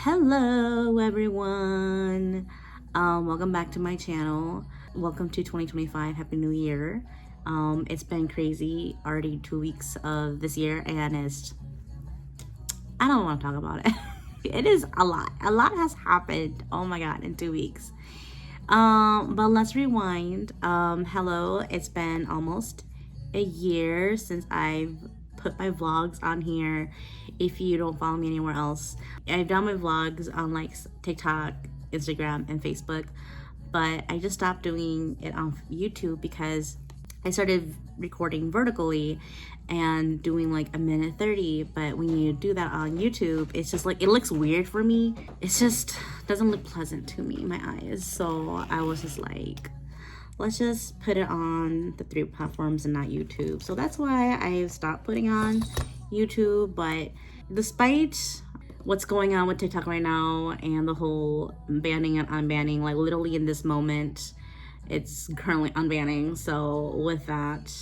Hello everyone, welcome back to my channel. Welcome to 2025. Happy New Year. It's been crazy, already 2 weeks of this year, and I don't want to talk about it. It is a lot has happened, oh my god, in 2 weeks. But let's rewind. Hello, it's been almost a year since I've put my vlogs on here. If you don't follow me anywhere else, I've done my vlogs on like TikTok, Instagram, and Facebook, but I just stopped doing it on YouTube because I started recording vertically and doing like 1:30. But when you do that on YouTube, it's just like, it looks weird for me. It just doesn't look pleasant to me, my eyes. So I was just like, let's just put it on the 3 platforms and not YouTube. So that's why I stopped putting on YouTube. But despite what's going on with TikTok right now and the whole banning and unbanning, like literally in this moment, it's currently unbanning. So with that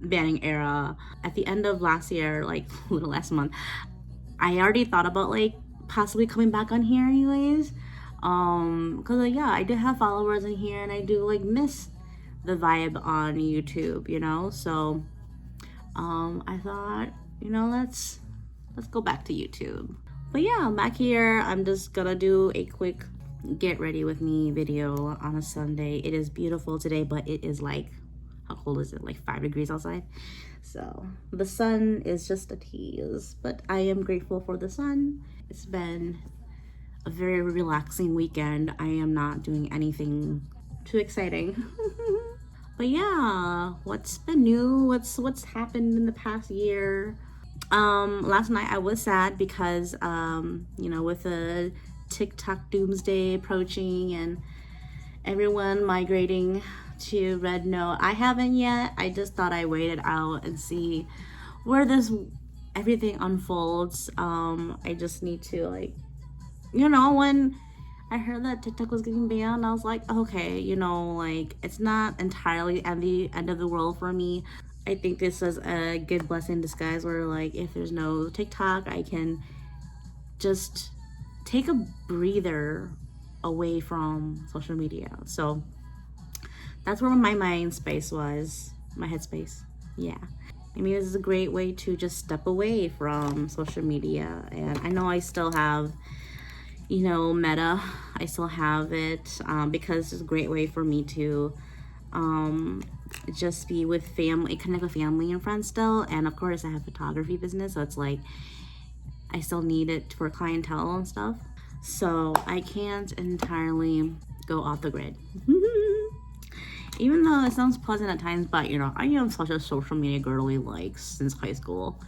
banning era, at the end of last year, like little last month, I already thought about like possibly coming back on here anyways. Because like, yeah, I did have followers in here and I do like miss the vibe on YouTube, you know. So I thought, you know, let's go back to YouTube. But yeah, I'm back here. I'm just gonna do a quick get ready with me video on a Sunday. It is beautiful today, but it is like, how cold is it? Like 5 degrees outside. So the sun is just a tease, but I am grateful for the sun. It's been a very relaxing weekend. I am not doing anything too exciting. But yeah, what's been new? What's happened in the past year? Last night I was sad because you know, with the TikTok doomsday approaching and everyone migrating to Red Note. I haven't yet. I just thought I waited out and see where everything unfolds. I just need to, like, you know, when I heard that TikTok was getting banned, I was like, okay, you know, like, it's not entirely at the end of the world for me. I think this is a good blessing in disguise where, like, if there's no TikTok, I can just take a breather away from social media. So that's where my mind space was, my headspace. Yeah. I mean, this is a great way to just step away from social media. And I know I still have, you know, Meta. I still have it because it's a great way for me to just be with family, connect with family and friends still. And of course I have photography business, so it's like I still need it for clientele and stuff. So I can't entirely go off the grid. Even though it sounds pleasant at times, but you know, I am such a social media girly, like since high school.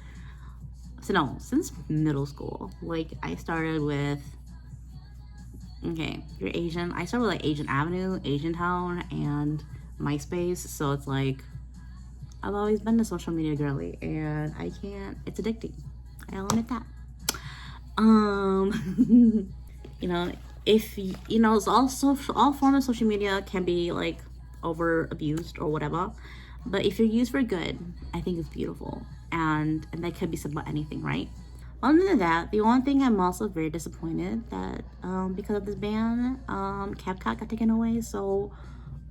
So no, since middle school. Like I started with, okay, you're Asian. I started with like Asian Avenue, Asian Town, and MySpace. So it's like, I've always been a social media girly and I can't, it's addicting. I'll admit that. You know, if you know, it's also all forms of social media can be like over abused or whatever, but if you're used for good, I think it's beautiful, and that could be said about anything, right? Other than that, the one thing I'm also very disappointed that because of this ban, CapCut got taken away. So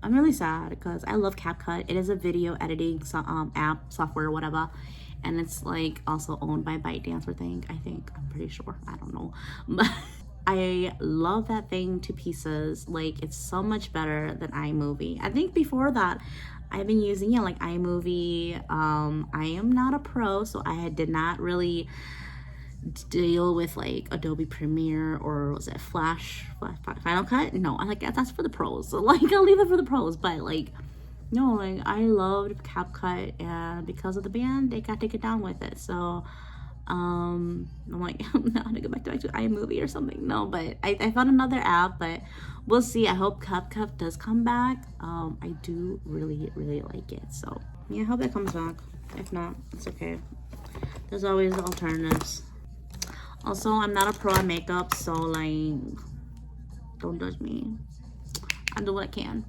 I'm really sad because I love CapCut. It is a video editing app, software, or whatever, and it's like also owned by ByteDance, I'm pretty sure, I don't know, but I love that thing to pieces. Like, it's so much better than iMovie. I think before that I've been using, yeah, like iMovie. I am not a pro, so I did not really deal with like Adobe Premiere, or was it Final Cut? No, I like that's for the pros. So like, I'll leave it for the pros. But like, no, like I loved CapCut, and because of the ban, they got taken down with it. So I'm like, I'm not gonna go back to iMovie or something. No, but I found another app, but we'll see. I hope CapCut does come back. I do really like it. So yeah, I hope it comes back. If not, it's okay. There's always alternatives. Also, I'm not a pro at makeup, so like, don't judge me. I do what I can.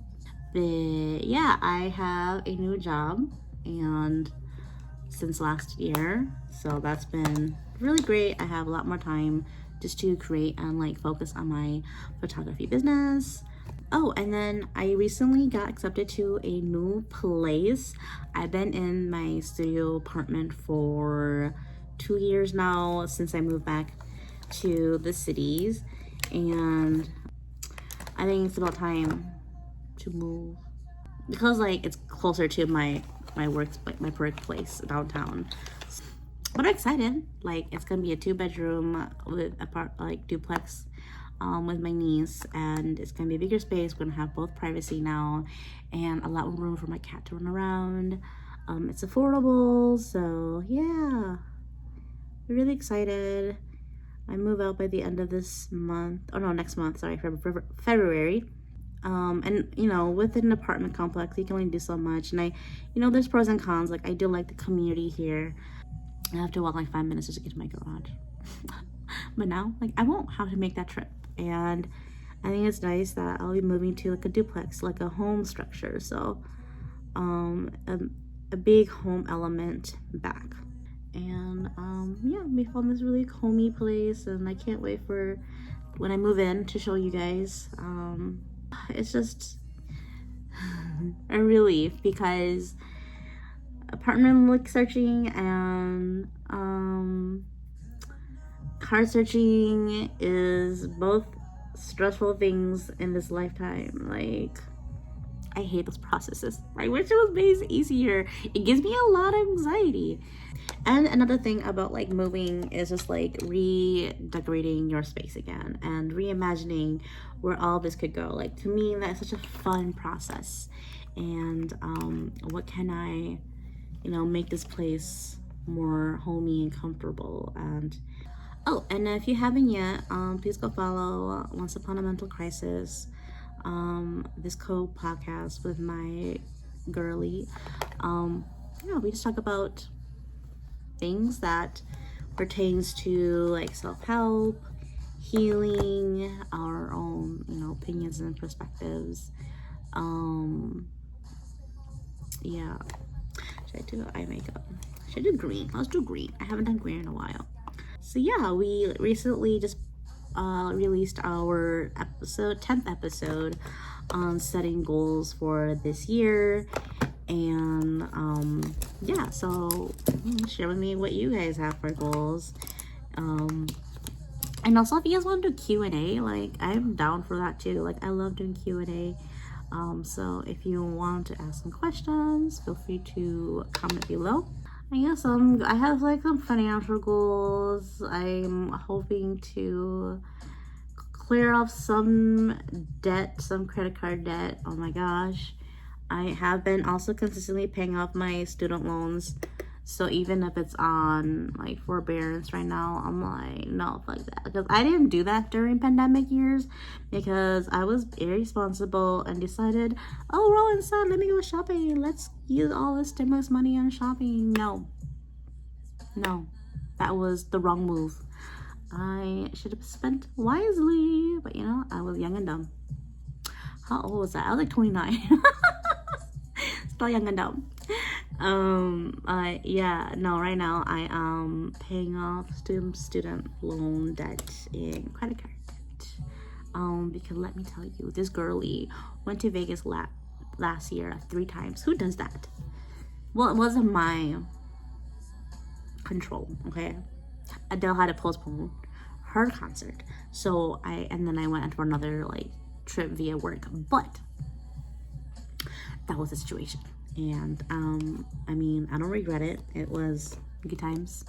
But yeah, I have a new job, and since last year, so that's been really great. I have a lot more time just to create and like focus on my photography business. Oh, and then I recently got accepted to a new place. I've been in my studio apartment for 2 years now, since I moved back to the cities, and I think it's about time to move, because like it's closer to my workplace downtown. But I'm excited. Like, it's gonna be a 2-bedroom with like duplex with my niece, and it's gonna be a bigger space. We're gonna have both privacy now and a lot more room for my cat to run around. It's affordable, so yeah, I'm really excited. I move out by the end of this month. Oh no, next month, sorry, February. And you know, with an apartment complex, you can only do so much, and there's pros and cons. Like, I do like the community here. I have to walk like 5 minutes just to get to my garage. But now, like, I won't have to make that trip. And I think it's nice that I'll be moving to like a duplex, like a home structure. So a big home element back. And yeah, we found this really homey place, and I can't wait for when I move in to show you guys. It's just a relief, because apartment like searching and car searching is both stressful things in this lifetime. Like, I hate those processes. I wish it was made easier. It gives me a lot of anxiety. And another thing about like moving is just like redecorating your space again and reimagining where all this could go. Like, to me, that's such a fun process. And what can I make this place more homey and comfortable. And oh, and if you haven't yet, please go follow Once Upon a Mental Crisis, this co-podcast with my girly. Yeah, we just talk about things that pertains to like self-help, healing, our own opinions and perspectives. Yeah, should I do eye makeup? Should I do green? Let's do green. I haven't done green in a while. So yeah, we recently just released our 10th episode on setting goals for this year. And yeah, so share with me what you guys have for goals. And also, if you guys want to do Q&A, like, I'm down for that too. Like, I love doing Q&A. So if you want to ask some questions, feel free to comment below. I guess I have like some financial goals. I'm hoping to clear off some debt, some credit card debt. Oh my gosh. I have been also consistently paying off my student loans. So even if it's on like forbearance right now, I'm like, no, fuck that. Because I didn't do that during pandemic years, because I was irresponsible and decided, oh, we're all inside, let me go shopping. Let's use all this stimulus money on shopping. No, that was the wrong move. I should have spent wisely, but I was young and dumb. How old was that? I was like 29. Still young and dumb. Yeah, no, right now I am paying off student loan debt and credit card debt. Because let me tell you, this girlie went to Vegas last year 3 times. Who does that? Well, it wasn't my control, okay? Adele had to postpone her concert, so then I went for another like trip via work, but that was the situation. And I mean, I don't regret it. It was good times.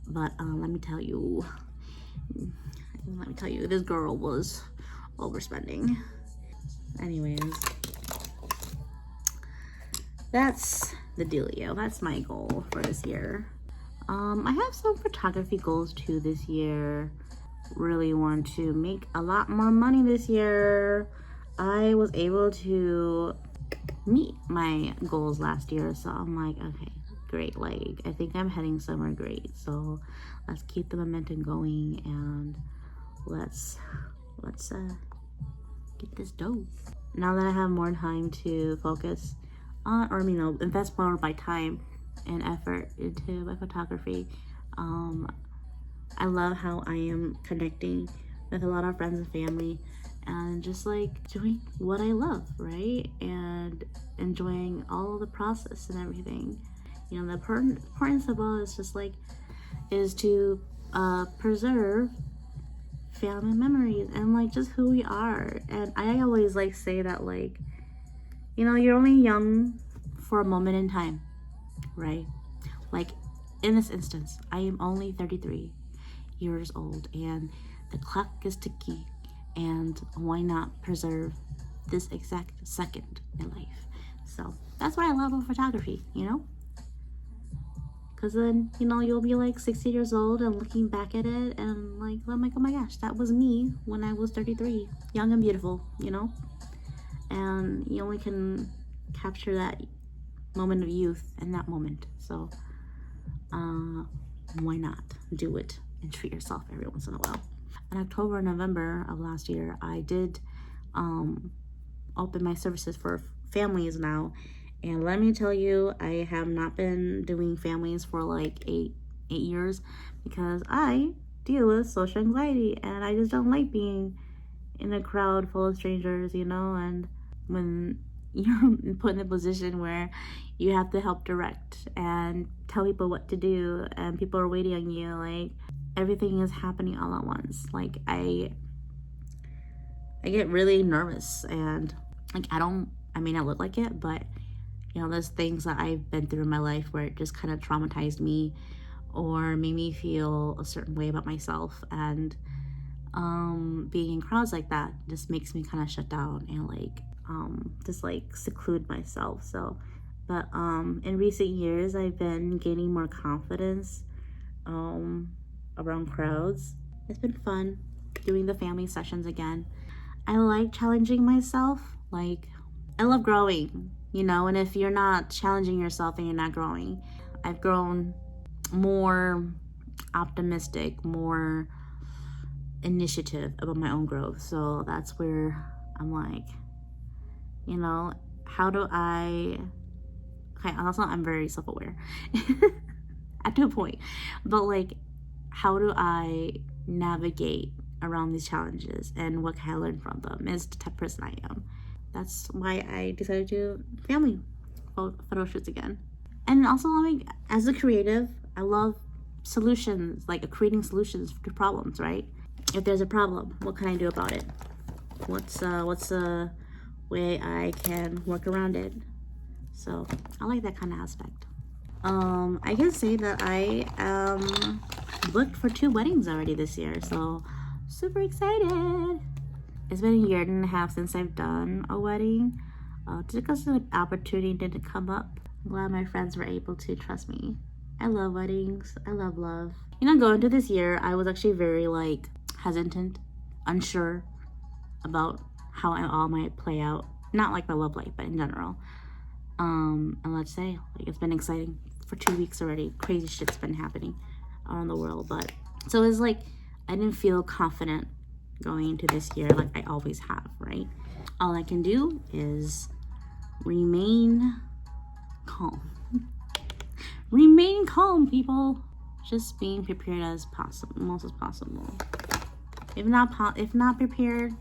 But let me tell you, this girl was overspending. Anyways, that's the dealio. That's my goal for this year. I have some photography goals too this year. Really want to make a lot more money this year. I was able to meet my goals last year, so I'm like, okay, great. Like, I think I'm heading somewhere great. So let's keep the momentum going, and let's get this dough. Now that I have more time to focus on, or invest more of my time and effort into my photography, I love how I am connecting with a lot of friends and family and just like doing what I love, right? And enjoying all of the process and everything. You know, the importance of all is just like, is to preserve family memories and like just who we are. And I always like say that, like, you know, you're only young for a moment in time, right? Like in this instance, I am only 33 years old and the clock is ticking, and why not preserve this exact second in life? So that's what I love about photography, you know? Because then, you know, you'll be like 60 years old and looking back at it and like, oh my gosh, that was me when I was 33, young and beautiful, you know? And you only can capture that moment of youth in that moment. So why not do it and treat yourself every once in a while? In October and November of last year, I did open my services for families now. And let me tell you, I have not been doing families for like eight years because I deal with social anxiety and I just don't like being in a crowd full of strangers, you know? And when you're put in a position where you have to help direct and tell people what to do and people are waiting on you, like everything is happening all at once. Like I get really nervous and like I may not look like it, but you know, there's things that I've been through in my life where it just kind of traumatized me or made me feel a certain way about myself. And being in crowds like that just makes me kind of shut down and like just like seclude myself. So but in recent years I've been gaining more confidence around crowds. It's been fun doing the family sessions again. I like challenging myself. Like I love growing, you know, and if you're not challenging yourself then you're not growing. I've grown more optimistic, more initiative about my own growth. So that's where I'm like, you know, how do I, okay, also I'm very self-aware at a point, but like, how do I navigate around these challenges and what can I learn from them is the type of person I am. That's why I decided to do family photo shoots again. And also, like, as a creative, I love solutions, like creating solutions to problems, right? If there's a problem, what can I do about it? What's a way I can work around it? So I like that kind of aspect. I can say that I am booked for 2 weddings already this year, so super excited. It's been a year and a half since I've done a wedding. Just because the opportunity didn't come up. I'm glad my friends were able to trust me. I love weddings. I love love. You know, going into this year, I was actually very like hesitant, unsure about how it all might play out. Not like my love life, but in general. And let's say, like, it's been exciting for 2 weeks already. Crazy shit's been happening around the world, but so it's like I didn't feel confident going into this year like I always have, right? All I can do is remain calm. Remain calm, people. Just being prepared as possible, most as possible. If not prepared,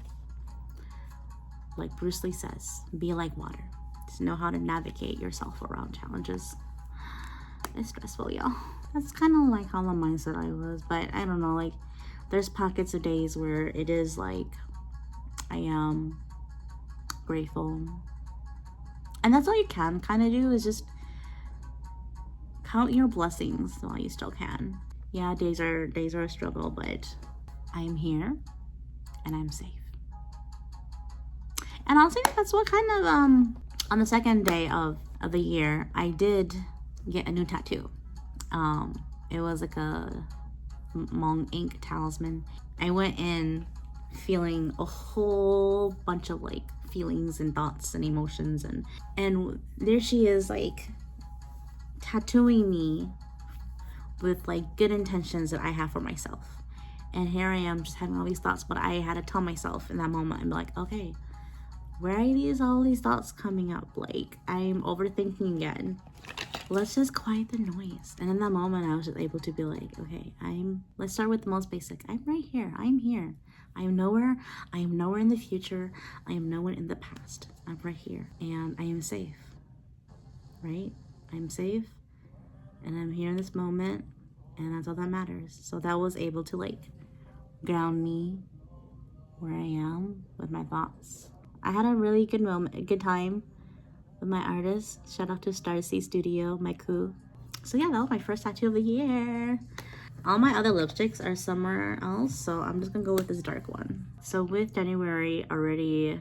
like Bruce Lee says, be like water. Just know how to navigate yourself around challenges. It's stressful, y'all. That's kind of like how the mindset I was, but I don't know, like there's pockets of days where it is like I am grateful. And that's all you can kind of do is just count your blessings while you still can. Yeah, days are a struggle, but I'm here and I'm safe. And I'll say that's what kind of on the second day of the year I did get a new tattoo. It was like a Hmong ink talisman. I went in feeling a whole bunch of like feelings and thoughts and emotions, and there she is, like tattooing me with like good intentions that I have for myself. And here I am just having all these thoughts, but I had to tell myself in that moment and be like, okay, where are all these thoughts coming up? Like I'm overthinking again. let's just quiet the noise. And in that moment, I was just able to be like, okay, let's start with the most basic. I'm right here. I'm here. I am nowhere. I am nowhere in the future. I am nowhere in the past. I'm right here. And I am safe, right? I'm safe. And I'm here in this moment. And that's all that matters. So that was able to like ground me where I am with my thoughts. I had a really good moment, a good time with my artist. Shout out to Starseed Studio, my crew. So yeah, that was my first tattoo of the year. All my other lipsticks are somewhere else, so I'm just gonna go with this dark one. So with January already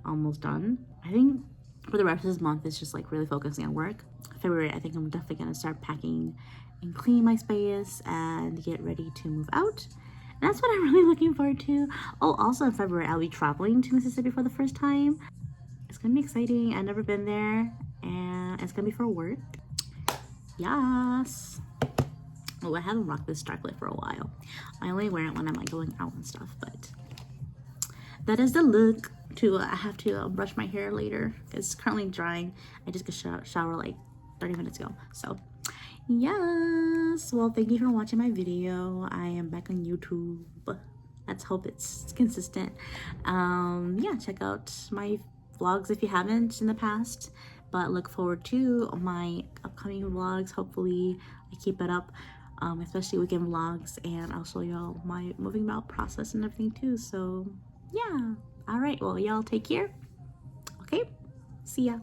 almost done, I think for the rest of this month it's just like really focusing on work. February, I think I'm definitely gonna start packing and clean my space and get ready to move out. And that's what I'm really looking forward to. Oh, also in February, I'll be traveling to Mississippi for the first time. It's gonna be exciting. I've never been there, and it's gonna be for work. Yes. Oh, I haven't rocked this dark lip for a while. I only wear it when I'm like going out and stuff, but that is the look. I have to brush my hair later. It's currently drying. I just got shower like 30 minutes ago. So yes, well, thank you for watching my video. I am back on YouTube. Let's hope it's consistent. Yeah, check out my vlogs if you haven't in the past, but look forward to my upcoming vlogs. Hopefully I keep it up, especially weekend vlogs, and I'll show y'all my moving out process and everything too. So yeah, all right, well, y'all take care. Okay, see ya.